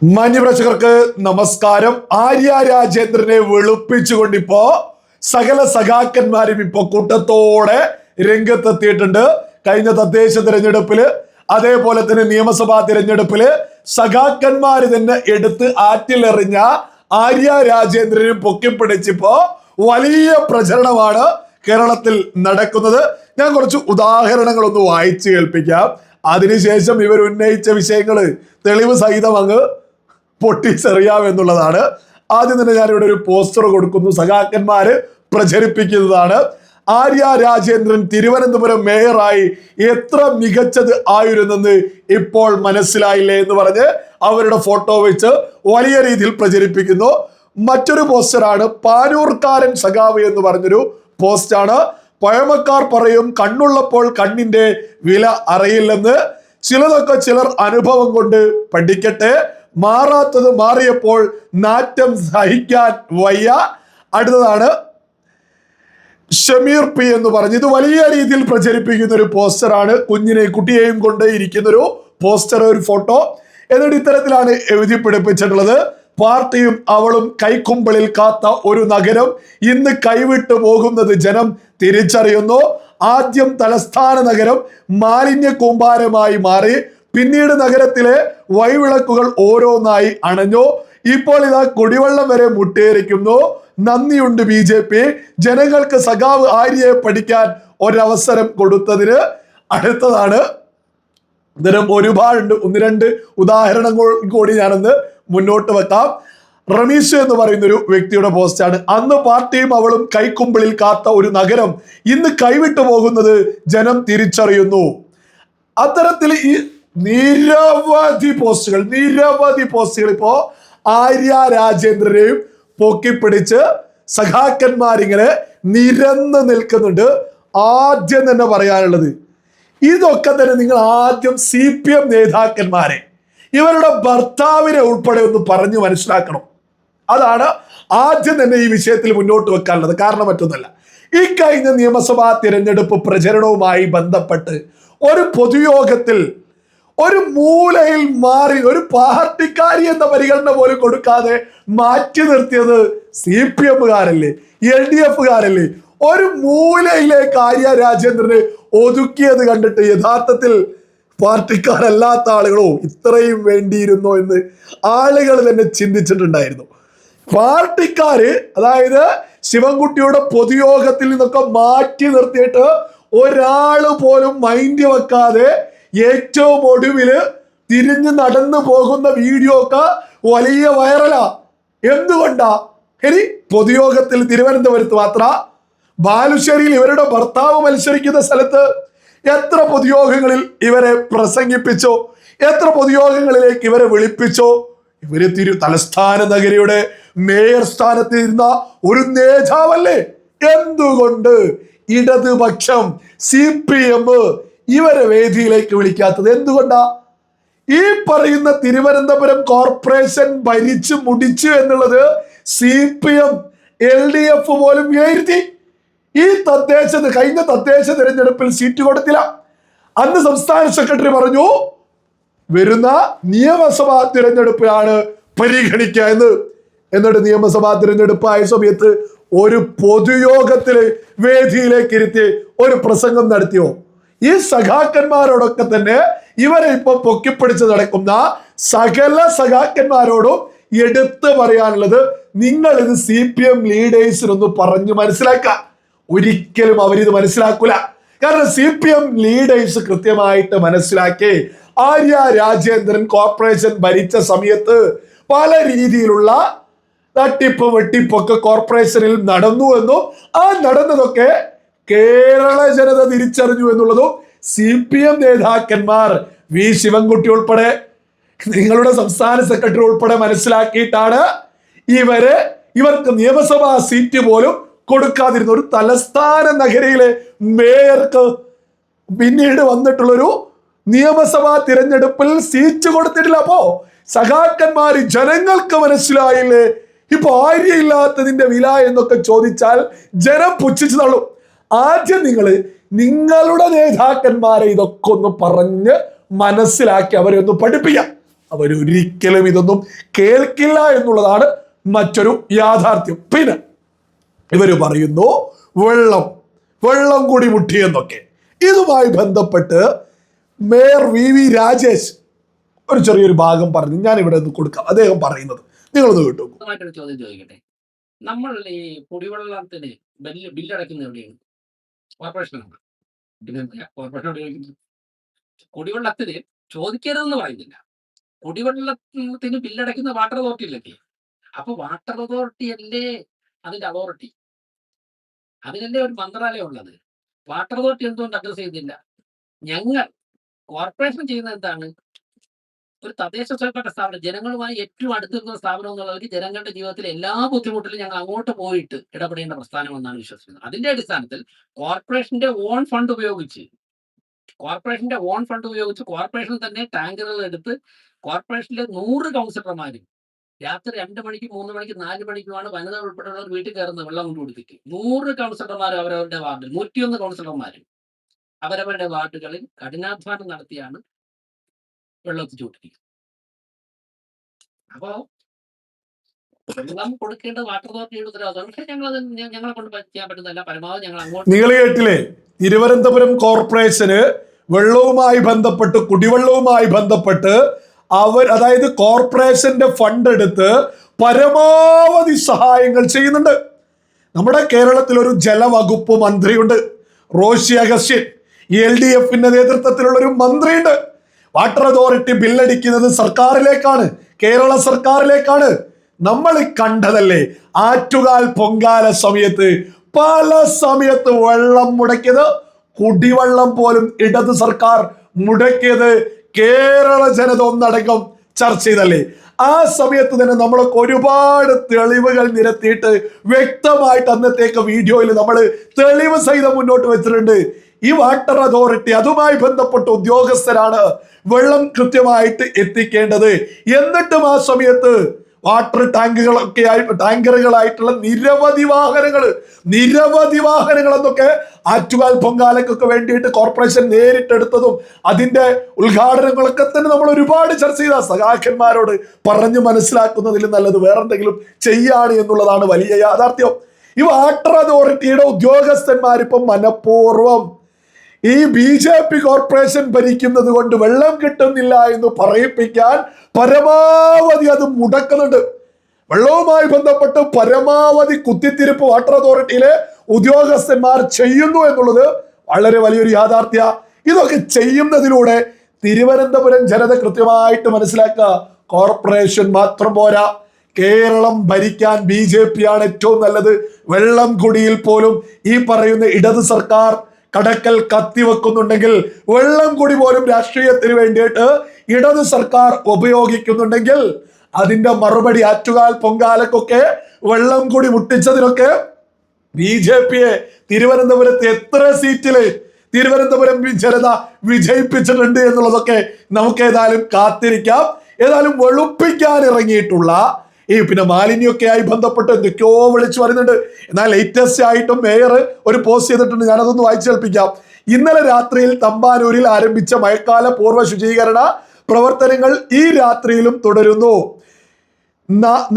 മാന്യപ്രേക്ഷകർക്ക് നമസ്കാരം. ആര്യ രാജേന്ദ്രനെ വെളുപ്പിച്ചുകൊണ്ടിപ്പോ സകല സഖാക്കന്മാരും ഇപ്പൊ കൂട്ടത്തോടെ രംഗത്തെത്തിയിട്ടുണ്ട്. കഴിഞ്ഞ തദ്ദേശ തിരഞ്ഞെടുപ്പില് അതേപോലെ തന്നെ നിയമസഭാ തിരഞ്ഞെടുപ്പില് സഖാക്കന്മാര് തന്നെ എടുത്ത് ആറ്റിലെറിഞ്ഞ ആര്യ രാജേന്ദ്രനെ പൊക്കിപ്പിടിച്ചിപ്പോ വലിയ പ്രചരണമാണ് കേരളത്തിൽ നടക്കുന്നത്. ഞാൻ കുറച്ച് ഉദാഹരണങ്ങളൊന്ന് വായിച്ചു കേൾപ്പിക്കാം. അതിനുശേഷം ഇവർ ഉന്നയിച്ച വിഷയങ്ങള് തെളിവ് സഹിതം അങ്ങ് പൊട്ടിച്ചെറിയാമെന്നുള്ളതാണ്. ആദ്യം തന്നെ ഞാനിവിടെ ഒരു പോസ്റ്റർ കൊടുക്കുന്നു, സഖാക്കന്മാര് പ്രചരിപ്പിക്കുന്നതാണ്. ആര്യ രാജേന്ദ്രൻ തിരുവനന്തപുരം മേയറായി എത്ര മികച്ചത് ആയിരുന്നെന്ന് ഇപ്പോൾ മനസ്സിലായില്ലേ എന്ന് പറഞ്ഞ് അവരുടെ ഫോട്ടോ വെച്ച് വലിയ രീതിയിൽ പ്രചരിപ്പിക്കുന്നു. മറ്റൊരു പോസ്റ്ററാണ് പാനൂർക്കാരൻ സഖാവ് എന്ന് പറഞ്ഞൊരു പോസ്റ്റാണ്. പഴമക്കാർ പറയും കണ്ണുള്ളപ്പോൾ കണ്ണിന്റെ വില അറിയില്ലെന്ന്. ചിലതൊക്കെ ചിലർ അനുഭവം കൊണ്ട് പഠിക്കട്ടെ. മാറാത്തത് മാറിയപ്പോൾ നാറ്റം സഹിക്കാൻ വയ്യ. അടുത്തതാണ് ഷമീർ പി എന്ന് പറഞ്ഞ് ഇത് വലിയ രീതിയിൽ പ്രചരിപ്പിക്കുന്ന ഒരു പോസ്റ്ററാണ്. കുട്ടിയെയും കൊണ്ട് ഇരിക്കുന്ന ഒരു പോസ്റ്റർ, ഒരു ഫോട്ടോ. എന്നിട്ട് ഇത്തരത്തിലാണ് എഴുതി പിടിപ്പിച്ചിട്ടുള്ളത്: പാർട്ടിയും അവളും കൈക്കുമ്പിളിൽ കാത്ത ഒരു നഗരം ഇന്ന് കൈവിട്ടു പോകുന്നത് ജനം തിരിച്ചറിയുന്നു. ആദ്യം തലസ്ഥാന നഗരം മാലിന്യ കൂമ്പാരമായി മാറി, പിന്നീട് നഗരത്തിലെ വഴിവിളക്കുകൾ ഓരോന്നായി അണഞ്ഞു. ഇപ്പോൾ ഇതാ കുടിവെള്ളം വരെ മുട്ടേറിക്കുന്നു. നന്ദിയുണ്ട് BJP, ജനങ്ങൾക്ക് സഖാവ് ആര്യയെ പഠിക്കാൻ ഒരവസരം കൊടുത്തതിന്. അടുത്തതാണ്, ഇതിനും ഒരുപാടുണ്ട്, ഒന്ന് രണ്ട് ഉദാഹരണങ്ങൾ കൂടി ഞാനൊന്ന് മുന്നോട്ട് വെക്കാം. റമീഷ് എന്ന് പറയുന്ന ഒരു വ്യക്തിയുടെ പോസ്റ്റാണ്. അന്ന് പാർട്ടിയും അവളും കൈക്കുമ്പിളിൽ കാത്ത ഒരു നഗരം ഇന്ന് കൈവിട്ടു പോകുന്നത് ജനം തിരിച്ചറിയുന്നു. അത്തരത്തിൽ ഈ നിരവധി പോസ്റ്റുകൾ ഇപ്പോ ആര്യ രാജേന്ദ്രനെയും പൊക്കിപ്പിടിച്ച് സഖാക്കന്മാരിങ്ങനെ നിരന്ന് നിൽക്കുന്നുണ്ട്. ആദ്യം തന്നെ പറയാനുള്ളത്, ഇതൊക്കെ തന്നെ നിങ്ങൾ ആദ്യം CPM നേതാക്കന്മാരെ, ഇവരുടെ ഭർത്താവിനെ ഉൾപ്പെടെ ഒന്ന് പറഞ്ഞു മനസ്സിലാക്കണം. അതാണ് ആദ്യം തന്നെ ഈ വിഷയത്തിൽ മുന്നോട്ട് വെക്കാനുള്ളത്. കാരണം മറ്റൊന്നല്ല, ഈ കഴിഞ്ഞ നിയമസഭാ തിരഞ്ഞെടുപ്പ് പ്രചരണവുമായി ബന്ധപ്പെട്ട് ഒരു പൊതുയോഗത്തിൽ ഒരു മൂലയിൽ മാറി ഒരു പാർട്ടിക്കാരി എന്ന പരിഗണന പോലും കൊടുക്കാതെ മാറ്റി നിർത്തിയത് CPMകാരല്ലേ, LDFകാരല്ലേ? ഒരു മൂലയിലേക്ക് ആര്യ രാജേന്ദ്രനെ ഒതുക്കിയത് കണ്ടിട്ട് യഥാർത്ഥത്തിൽ പാർട്ടിക്കാരല്ലാത്ത ആളുകളോ ഇത്രയും വേണ്ടിയിരുന്നോ എന്ന് ആളുകൾ തന്നെ ചിന്തിച്ചിട്ടുണ്ടായിരുന്നു. പാർട്ടിക്കാര്, അതായത് ശിവൻകുട്ടിയുടെ പൊതുയോഗത്തിൽ നിന്നൊക്കെ മാറ്റി നിർത്തിയിട്ട് ഒരാള് പോലും മൈൻഡ് വെക്കാതെ ഏറ്റവും ഒടുവില് തിരിഞ്ഞു നടന്നു പോകുന്ന വീഡിയോ ഒക്കെ വലിയ വൈറലാ. എന്തുകൊണ്ടാ? ഇനി പൊതുയോഗത്തിൽ തിരുവനന്തപുരത്ത് മാത്ര, ബാലുശ്ശേരിയിൽ ഇവരുടെ ഭർത്താവ് മത്സരിക്കുന്ന സ്ഥലത്ത് എത്ര പൊതുയോഗങ്ങളിൽ ഇവരെ പ്രസംഗിപ്പിച്ചോ, എത്ര പൊതുയോഗങ്ങളിലേക്ക് ഇവരെ വിളിപ്പിച്ചോ. ഇവര് തലസ്ഥാന നഗരിയുടെ മേയർ സ്ഥാനത്ത് ഇരുന്ന ഒരു നേതാവല്ലേ? എന്തുകൊണ്ട് ഇടതുപക്ഷം CPM ഇവരെ വേദിയിലേക്ക് വിളിക്കാത്തത്? എന്തുകൊണ്ടാ? ഈ പറയുന്ന തിരുവനന്തപുരം കോർപ്പറേഷൻ ഭരിച്ചു മുടിച്ചു എന്നുള്ളത് CPM LDF പോലും വിലയിരുത്തി. ഈ കഴിഞ്ഞ തദ്ദേശ തിരഞ്ഞെടുപ്പിൽ സീറ്റ് കൊടുത്തില്ല. അന്ന് സംസ്ഥാന സെക്രട്ടറി പറഞ്ഞു വരുന്ന നിയമസഭാ തിരഞ്ഞെടുപ്പിലാണ് പരിഗണിക്കുക എന്ന്. എന്നിട്ട് നിയമസഭാ തിരഞ്ഞെടുപ്പായ സമയത്ത് ഒരു പൊതുയോഗത്തില് വേദിയിലേക്ക് ഇരുത്തി ഒരു പ്രസംഗം നടത്തിയോ? ഈ സഖാക്കന്മാരോടൊക്കെ തന്നെ ഇവരെ ഇപ്പൊ പൊക്കിപ്പിടിച്ച് നടക്കുന്ന സകല സഖാക്കന്മാരോടും എടുത്തു പറയാനുള്ളത്, നിങ്ങൾ ഇത് CPM ലീഡേഴ്സിനൊന്ന് പറഞ്ഞു മനസ്സിലാക്കുക. ഒരിക്കലും അവരിത് മനസ്സിലാക്കൂല. കാരണം CPM ലീഡേഴ്സ് കൃത്യമായിട്ട് മനസ്സിലാക്കി ആര്യ രാജേന്ദ്രൻ കോർപ്പറേഷൻ ഭരിച്ച സമയത്ത് പല രീതിയിലുള്ള തട്ടിപ്പ് വെട്ടിപ്പൊക്കെ കോർപ്പറേഷനിൽ നടന്നു എന്നും ആ നടന്നതൊക്കെ കേരള ജനത തിരിച്ചറിഞ്ഞു എന്നുള്ളതും CPM നേതാക്കന്മാർ ശിവൻകുട്ടി ഉൾപ്പെടെ നിങ്ങളുടെ സംസ്ഥാന സെക്രട്ടറി ഉൾപ്പെടെ മനസ്സിലാക്കിയിട്ടാണ് ഇവർക്ക് നിയമസഭാ സീറ്റ് പോലും കൊടുക്കാതിരുന്ന ഒരു തലസ്ഥാന നഗരിയിലെ മേയർക്ക് പിന്നീട് വന്നിട്ടുള്ളൊരു നിയമസഭാ തിരഞ്ഞെടുപ്പിൽ സീറ്റ് കൊടുത്തിട്ടില്ല. അപ്പോ സഖാക്കന്മാര് ജനങ്ങൾക്ക് മനസ്സിലായില്ലേ ഇപ്പൊ ആര്യയില്ലാത്തതിന്റെ വില എന്നൊക്കെ ചോദിച്ചാൽ ജനം പുച്ഛിച്ചു തള്ളും. ആദ്യം നിങ്ങളുടെ നേതാക്കന്മാരെ ഇതൊക്കെ ഒന്ന് പറഞ്ഞ് മനസ്സിലാക്കി അവരെ ഒന്ന് പഠിപ്പിക്കാം. അവരൊരിക്കലും ഇതൊന്നും കേൾക്കില്ല എന്നുള്ളതാണ് മറ്റൊരു യാഥാർത്ഥ്യം. പിന്നെ ഇവര് പറയുന്നു വെള്ളം കൂടി മുട്ടിയെന്നൊക്കെ. ഇതുമായി ബന്ധപ്പെട്ട് മേയർ വി രാജേഷ് ഒരു ചെറിയൊരു ഭാഗം പറഞ്ഞു, ഞാൻ ഇവിടെ നിന്ന് കൊടുക്കാം. അദ്ദേഹം പറയുന്നത് നിങ്ങളൊന്ന് കേട്ടു. ചോദ്യം ചോദിക്കട്ടെ, നമ്മൾ ഈ കുടിവെള്ളത്തിന് ബില്ലടയ്ക്കുന്ന എവിടെയാണ്? കോർപ്പറേഷനാണ്. കുടിവെള്ളത്തിന് ചോദിക്കരുതെന്ന് പറയുന്നില്ല. കുടിവെള്ളത്തിന് ബില്ലടയ്ക്കുന്ന വാട്ടർ അതോറിറ്റിയിലൊക്കെ. അപ്പൊ വാട്ടർ അതോറിറ്റി അല്ലേ അതിന്റെ അതോറിറ്റി, അതിനല്ലേ ഒരു മന്ത്രാലയം ഉള്ളത്. വാട്ടർ അതോറിറ്റി എന്തുകൊണ്ട് അഡ്രസ് ചെയ്യുന്നില്ല? ഞങ്ങൾ കോർപ്പറേഷൻ ചെയ്യുന്നത് എന്താണ്? ഒരു തദ്ദേശ സ്വയംഭരണ സ്ഥാപനം, ജനങ്ങളുമായി ഏറ്റവും അടുത്തിരുന്ന സ്ഥാപനം എന്നുള്ളവർക്ക് ജനങ്ങളുടെ ജീവിതത്തിലെ എല്ലാ ബുദ്ധിമുട്ടിലും ഞങ്ങൾ അങ്ങോട്ട് പോയിട്ട് ഇടപെടേണ്ട പ്രസ്ഥാനമെന്നാണ് വിശ്വസിക്കുന്നത്. അതിന്റെ അടിസ്ഥാനത്തിൽ കോർപ്പറേഷന്റെ ഓൺ ഫണ്ട് ഉപയോഗിച്ച് കോർപ്പറേഷൻ തന്നെ ടാങ്കറുകൾ എടുത്ത് കോർപ്പറേഷനിലെ 100 കൗൺസിലർമാരും രാത്രി 2 മണിക്കും 3 മണിക്കും 4 മണിക്കുമാണ് വനിത ഉൾപ്പെടെയുള്ളവർ വീട്ടിൽ കയറുന്നത് വെള്ളം കൊണ്ട് കൊടുത്തിട്ട്. 100 കൗൺസിലർമാർ അവരവരുടെ വാർഡിൽ, 101 കൗൺസിലർമാരും അവരവരുടെ വാർഡുകളിൽ കഠിനാധ്വാനം നടത്തിയാണ് വെള്ളം എത്തിച്ചുകൊണ്ടിരിക്കുന്നത്. അപ്പോ വെള്ളം കൊടുക്കേണ്ട വാട്ടർ അതോറിറ്റിയുടെ ഉത്തരവാദിത്തം. പക്ഷേ ഞങ്ങളെ കൊണ്ട് ചെയ്യാൻ പറ്റുന്നതല്ല. പരമാവധി ഞങ്ങൾ അങ്ങോട്ട്. നിങ്ങൾ കേട്ടില്ലേ, തിരുവനന്തപുരം കോർപ്പറേഷന് വെള്ളവുമായി ബന്ധപ്പെട്ട്, കുടിവെള്ളവുമായി ബന്ധപ്പെട്ട് അതായത് കോർപ്പറേഷന്റെ ഫണ്ട് എടുത്ത് പരമാവധി സഹായങ്ങൾ ചെയ്യുന്നുണ്ട്. നമ്മുടെ കേരളത്തിൽ ഒരു ജലവകുപ്പ് മന്ത്രിയുണ്ട്, റോഷി അഗസ്റ്റിൻ. LDFന്റെ നേതൃത്വത്തിലുള്ള ഒരു മന്ത്രിയുണ്ട്. വാട്ടർ അതോറിറ്റി ബില്ലടിക്കുന്നത് സർക്കാരിലേക്കാണ്, കേരള സർക്കാരിലേക്കാണ്. നമ്മൾ കണ്ടതല്ലേ ആറ്റുകാൽ പൊങ്കാല സമയത്ത് പല സമയത്ത് വെള്ളം മുടക്കിയത്, കുടിവെള്ളം പോലും ഇടത് സർക്കാർ മുടക്കിയത് കേരള ജനത ഒന്നടങ്കം ചർച്ച ചെയ്തല്ലേ. ആ സമയത്ത് തന്നെ നമ്മളൊക്കെ ഒരുപാട് തെളിവുകൾ നിരത്തിയിട്ട് വ്യക്തമായിട്ട് അന്നത്തേക്ക് വീഡിയോയിൽ നമ്മൾ തെളിവ് സഹിതം മുന്നോട്ട് വെച്ചിട്ടുണ്ട്. ഈ വാട്ടർ അതോറിറ്റി അതുമായി ബന്ധപ്പെട്ട ഉദ്യോഗസ്ഥരാണ് വെള്ളം കൃത്യമായിട്ട് എത്തിക്കേണ്ടത്. എന്നിട്ടും ആ സമയത്ത് വാട്ടർ ടാങ്കറുകളായിട്ടുള്ള നിരവധി വാഹനങ്ങൾ എന്നൊക്കെ ആറ്റുകാൽ പൊങ്കാലക്കൊക്കെ വേണ്ടിയിട്ട് കോർപ്പറേഷൻ നേരിട്ടെടുത്തതും അതിന്റെ ഉദ്ഘാടനങ്ങളൊക്കെ തന്നെ നമ്മൾ ഒരുപാട് ചർച്ച ചെയ്ത സഖാക്കന്മാരോട് പറഞ്ഞു മനസ്സിലാക്കുന്നതിൽ നല്ലത് വേറെന്തെങ്കിലും ചെയ്യാണ് എന്നുള്ളതാണ് വലിയ യാഥാർത്ഥ്യം. ഈ വാട്ടർ അതോറിറ്റിയുടെ ഉദ്യോഗസ്ഥന്മാരിപ്പം മനഃപൂർവ്വം ഈ BJP കോർപ്പറേഷൻ ഭരിക്കുന്നത് കൊണ്ട് വെള്ളം കിട്ടുന്നില്ല എന്ന് പറയിപ്പിക്കാൻ പരമാവധി അത് മുടക്കുന്നുണ്ട്. വെള്ളവുമായി ബന്ധപ്പെട്ട് പരമാവധി കുത്തിത്തിരിപ്പ് വാട്ടർ അതോറിറ്റിയിലെ ഉദ്യോഗസ്ഥന്മാർ ചെയ്യുന്നു എന്നുള്ളത് വളരെ വലിയൊരു യാഥാർത്ഥ്യ. ഇതൊക്കെ ചെയ്യുന്നതിലൂടെ തിരുവനന്തപുരം ജനത കൃത്യമായിട്ട് മനസ്സിലാക്കുക, കോർപ്പറേഷൻ മാത്രം പോരാ, കേരളം ഭരിക്കാൻ BJP ആണ് ഏറ്റവും നല്ലത്. വെള്ളം കുടിയിൽ പോലും ഈ പറയുന്ന ഇടത് സർക്കാർ കടക്കൽ കത്തിവെക്കുന്നുണ്ടെങ്കിൽ, വെള്ളം കൂടി പോലും രാഷ്ട്രീയത്തിന് വേണ്ടിയിട്ട് ഇടത് സർക്കാർ ഉപയോഗിക്കുന്നുണ്ടെങ്കിൽ അതിന്റെ മറുപടി ആറ്റുകാൽ പൊങ്കാലക്കൊക്കെ വെള്ളം കൂടി മുട്ടിച്ചതിനൊക്കെ BJPയെ തിരുവനന്തപുരത്ത് എത്ര സീറ്റില് തിരുവനന്തപുരം ജനത വിജയിപ്പിച്ചിട്ടുണ്ട് എന്നുള്ളതൊക്കെ നമുക്ക് ഏതായാലും കാത്തിരിക്കാം. ഏതായാലും വെളുപ്പിക്കാൻ ഇറങ്ങിയിട്ടുള്ള പിന്നെ മാലിന്യമൊക്കെ ആയി ബന്ധപ്പെട്ട് എന്തൊക്കെയോ വിളിച്ചു വരുന്നുണ്ട്. എന്നാൽ ലേറ്റസ്റ്റ് ആയിട്ടും മേയർ ഒരു പോസ്റ്റ് ചെയ്തിട്ടുണ്ട്, ഞാനതൊന്ന് വായിച്ചു കേൾപ്പിക്കാം. ഇന്നലെ രാത്രിയിൽ തമ്പാനൂരിൽ ആരംഭിച്ച മഴക്കാല പൂർവ്വ ശുചീകരണ പ്രവർത്തനങ്ങൾ ഈ രാത്രിയിലും തുടരുന്നു.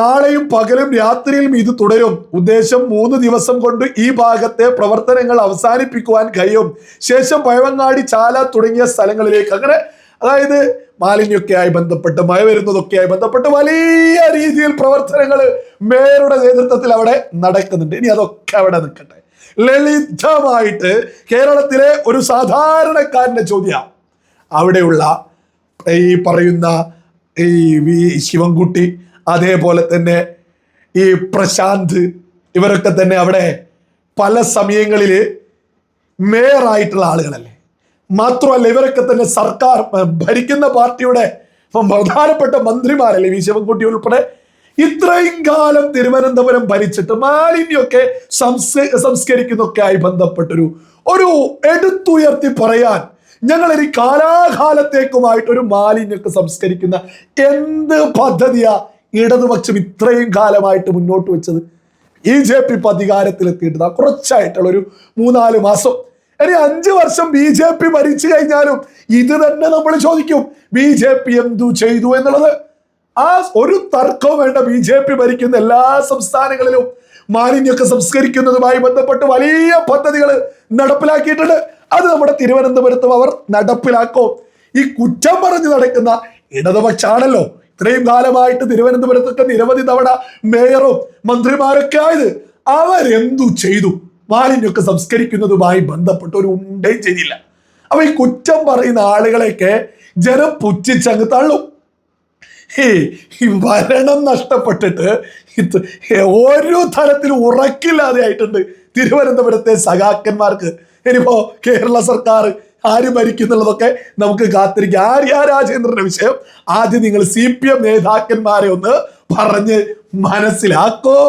നാളെയും പകലും രാത്രിയിലും ഇത് തുടരും. ഉദ്ദേശം 3 ദിവസം കൊണ്ട് ഈ ഭാഗത്തെ പ്രവർത്തനങ്ങൾ അവസാനിപ്പിക്കുവാൻ കഴിയും. ശേഷം പഴവങ്ങാടി, ചാല തുടങ്ങിയ സ്ഥലങ്ങളിലേക്ക്, അങ്ങനെ അതായത് മാലിന്യമൊക്കെയായി ബന്ധപ്പെട്ട്, മഴ വരുന്നതൊക്കെയായി ബന്ധപ്പെട്ട് വലിയ രീതിയിൽ പ്രവർത്തനങ്ങൾ മേയറുടെ നേതൃത്വത്തിൽ അവിടെ നടക്കുന്നുണ്ട്. ഇനി അതൊക്കെ അവിടെ നിൽക്കട്ടെ. ലളിതമായിട്ട് കേരളത്തിലെ ഒരു സാധാരണക്കാരന്റെ ചോദ്യം, അവിടെയുള്ള ഈ പറയുന്ന ഈ ശിവൻകുട്ടി, അതേപോലെ തന്നെ ഈ പ്രശാന്ത്, ഇവരൊക്കെ തന്നെ അവിടെ പല സമയങ്ങളിൽ മേയറായിട്ടുള്ള ആളുകളല്ലേ. മാത്രമല്ല ഇവരൊക്കെ തന്നെ സർക്കാർ ഭരിക്കുന്ന പാർട്ടിയുടെ പ്രധാനപ്പെട്ട മന്ത്രിമാരല്ലേ, വി ശിവൻകുട്ടി ഉൾപ്പെടെ. ഇത്രയും കാലം തിരുവനന്തപുരം ഭരിച്ചിട്ട് മാലിന്യമൊക്കെ സംസ്കരിക്കുന്നൊക്കെ ആയി ബന്ധപ്പെട്ടൊരു എടുത്തുയർത്തി പറയാൻ, ഞങ്ങൾ ഇനി കാലാകാലത്തേക്കുമായിട്ടൊരു മാലിന്യമൊക്കെ സംസ്കരിക്കുന്ന എന്ത് പദ്ധതിയാ ഇടതുപക്ഷം ഇത്രയും കാലമായിട്ട് മുന്നോട്ട് വെച്ചത്? BJP അധികാരത്തിലെത്തിയിട്ട് കുറച്ചായിട്ടുള്ള ഒരു 3-4 മാസം ഇനി 5 വർഷം BJP ഭരിച്ചു കഴിഞ്ഞാലും ഇത് തന്നെ നമ്മൾ ചോദിക്കും, BJP എന്തു ചെയ്തു എന്നുള്ളത്. ആ ഒരു തർക്കവും വേണ്ട. BJP ഭരിക്കുന്ന എല്ലാ സംസ്ഥാനങ്ങളിലും മാലിന്യമൊക്കെ സംസ്കരിക്കുന്നതുമായി ബന്ധപ്പെട്ട് വലിയ പദ്ധതികൾ നടപ്പിലാക്കിയിട്ടുണ്ട്. അത് നമ്മുടെ തിരുവനന്തപുരത്തും അവർ നടപ്പിലാക്കും. ഈ കുറ്റം പറഞ്ഞു നടക്കുന്ന ഇടതുപക്ഷാണല്ലോ ഇത്രയും കാലമായിട്ട് തിരുവനന്തപുരത്തൊക്കെ നിരവധി തവണ മേയറും മന്ത്രിമാരൊക്കെ ആയത്. അവരെന്തു ചെയ്തു? മാലിന്യമൊക്കെ സംസ്കരിക്കുന്നതുമായി ബന്ധപ്പെട്ട് ഒരു ഉണ്ടയും ചെയ്തില്ല. അപ്പൊ ഈ കുറ്റം പറയുന്ന ആളുകളെയൊക്കെ ജനം പുച്ഛിച്ചങ്ങ് തള്ളും. ഈ ഭരണം നഷ്ടപ്പെട്ടിട്ട് ഓരോ തരത്തിലും ഉറക്കില്ലാതെ ആയിട്ടുണ്ട് തിരുവനന്തപുരത്തെ സഖാക്കന്മാർക്ക്. ഇനിയിപ്പോ കേരള സർക്കാർ ആര് ഭരിക്കുന്നുള്ളതൊക്കെ നമുക്ക് കാത്തിരിക്കാം. ആര്യ രാജേന്ദ്രന്റെ വിഷയം ആദ്യം നിങ്ങൾ CPM നേതാക്കന്മാരെ ഒന്ന് പറഞ്ഞ് മനസ്സിലാക്കോ.